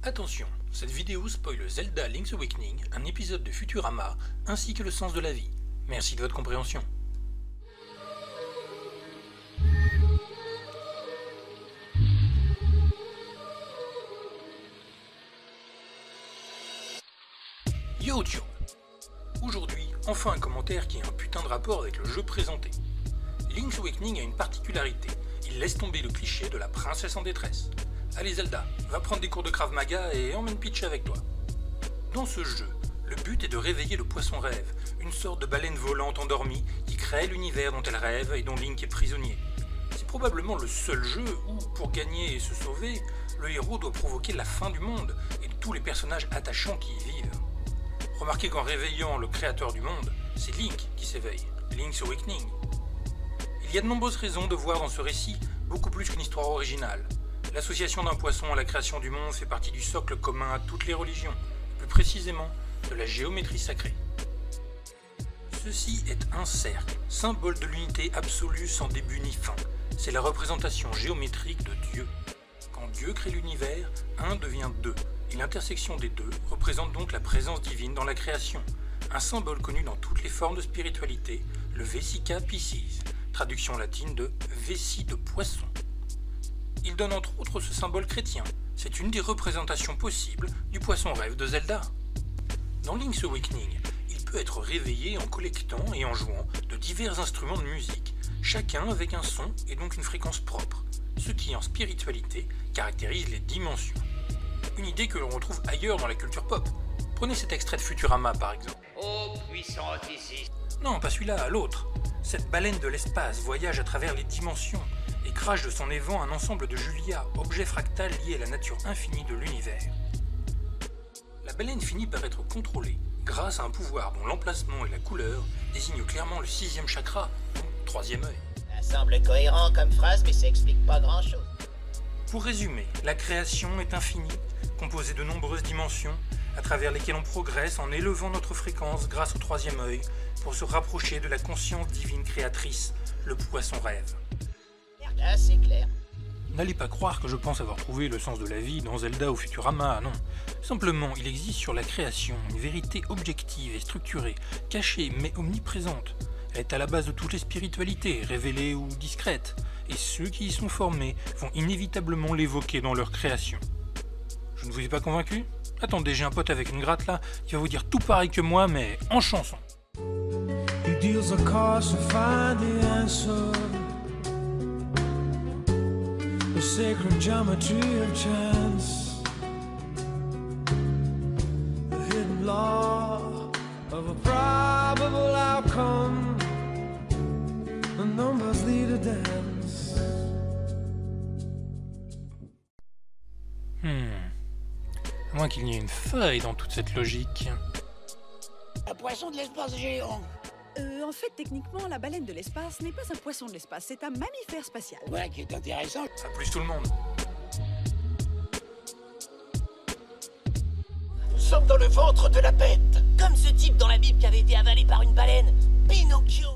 Attention, cette vidéo spoile Zelda Link's Awakening, un épisode de Futurama, ainsi que le sens de la vie. Merci de votre compréhension. YouTube. Aujourd'hui, enfin un commentaire qui a un putain de rapport avec le jeu présenté. Link's Awakening a une particularité, il laisse tomber le cliché de la princesse en détresse. Allez Zelda, va prendre des cours de Krav Maga et emmène Peach avec toi. Dans ce jeu, le but est de réveiller le poisson rêve, une sorte de baleine volante endormie qui crée l'univers dont elle rêve et dont Link est prisonnier. C'est probablement le seul jeu où, pour gagner et se sauver, le héros doit provoquer la fin du monde et de tous les personnages attachants qui y vivent. Remarquez qu'en réveillant le créateur du monde, c'est Link qui s'éveille, Link's Awakening. Il y a de nombreuses raisons de voir dans ce récit beaucoup plus qu'une histoire originale. L'association d'un poisson à la création du monde fait partie du socle commun à toutes les religions, plus précisément de la géométrie sacrée. Ceci est un cercle, symbole de l'unité absolue sans début ni fin. C'est la représentation géométrique de Dieu. Quand Dieu crée l'univers, un devient deux, et l'intersection des deux représente donc la présence divine dans la création, un symbole connu dans toutes les formes de spiritualité, le Vesica Piscis, traduction latine de vessie de poisson. Il donne entre autres ce symbole chrétien, c'est une des représentations possibles du poisson rêve de Zelda. Dans Link's Awakening, il peut être réveillé en collectant et en jouant de divers instruments de musique, chacun avec un son et donc une fréquence propre, ce qui en spiritualité caractérise les dimensions. Une idée que l'on retrouve ailleurs dans la culture pop. Prenez cet extrait de Futurama par exemple. Ô puissante ici. Non, pas celui-là, l'autre. Cette baleine de l'espace voyage à travers les dimensions et crache de son évent un ensemble de Julia, objets fractals liés à la nature infinie de l'univers. La baleine finit par être contrôlée grâce à un pouvoir dont l'emplacement et la couleur désignent clairement le 6e chakra, donc 3e œil. Ça semble cohérent comme phrase, mais ça explique pas grand-chose. Pour résumer, la création est infinie, composée de nombreuses dimensions, à travers lesquelles on progresse en élevant notre fréquence grâce au 3e œil, pour se rapprocher de la conscience divine créatrice, le poisson rêve. Là, c'est clair. N'allez pas croire que je pense avoir trouvé le sens de la vie dans Zelda ou Futurama, non. Simplement, il existe sur la création une vérité objective et structurée, cachée mais omniprésente. Elle est à la base de toutes les spiritualités, révélées ou discrètes, et ceux qui y sont formés vont inévitablement l'évoquer dans leur création. Je ne vous ai pas convaincu? Attendez, j'ai un pote avec une gratte là, qui va vous dire tout pareil que moi, mais en chanson. He deals a cards to find the answer. The sacred geometry of chance. The hidden law of a probable outcome. The numbers lead a dance. À moins qu'il n'y ait une faille dans toute cette logique. Un poisson de l'espace géant. En fait, techniquement, la baleine de l'espace n'est pas un poisson de l'espace, c'est un mammifère spatial. Ouais, qui est intéressant. Ça plus tout le monde. Nous sommes dans le ventre de la bête. Comme ce type dans la Bible qui avait été avalé par une baleine. Pinocchio.